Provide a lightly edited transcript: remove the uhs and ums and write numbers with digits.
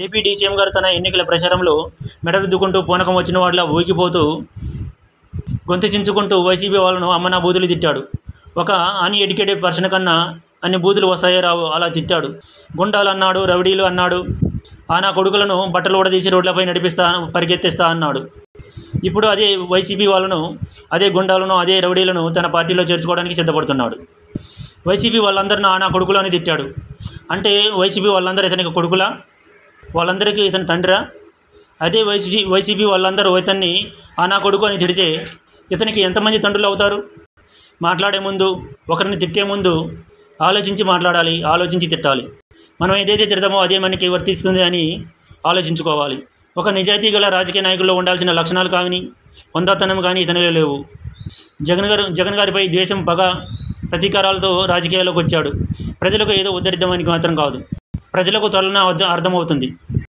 AP DCM గారు తన ఎన్నికల ప్రచారంలో మెడరుద్దుకుంటూ పూనకం వచ్చిన వాడిలా ఊగిపోతూ గొంతు చించుకుంటూ వైసీపీ వాళ్ళను అమ్మనా బూతులు తిట్టాడు. ఒక అన్ఎడ్యుకేటెడ్ పర్సన్ కన్నా అన్ని బూతులు వస్తాయో రావు అలా తిట్టాడు. గుండాలు అన్నాడు, రౌడీలు అన్నాడు, నా కొడుకులను బట్టలు ఊడదీసి రోడ్లపై నడిపిస్తా పరిగెత్తిస్తా అన్నాడు. ఇప్పుడు అదే వైసీపీ వాళ్ళను, అదే గుండాలను, అదే రౌడీలను తన పార్టీలో చేర్చుకోవడానికి సిద్ధపడుతున్నాడు. వైసీపీ వాళ్ళందరినీ నా కొడుకులు అని తిట్టాడు. అంటే వైసీపీ వాళ్ళందరూ ఇతనికి కొడుకులా? వాళ్ళందరికీ ఇతని తండ్రా? అదే వైసీపీ వాళ్ళందరూ ఇతన్ని నా కొడుకు అని తిడితే ఇతనికి ఎంతమంది తండ్రులు అవుతారు? మాట్లాడే ముందు, ఒకరిని తిట్టే ముందు ఆలోచించి మాట్లాడాలి, ఆలోచించి తిట్టాలి. మనం ఏదైతే తిడతామో అదే మనకి వర్తిస్తుంది అని ఆలోచించుకోవాలి. ఒక నిజాయితీ గల రాజకీయ నాయకుల్లో ఉండాల్సిన లక్షణాలు కానీ, హుందాతనం కానీ ఇతనిలో లేవు. జగన్ గారిపై ద్వేషం, పగ, ప్రతీకారాలతో రాజకీయాల్లోకి వచ్చాడు. ప్రజలకు ఏదో ఉద్ధరిద్దామని మాత్రం కాదు. ప్రజలకు త్వరలో అర్థమవుతుంది.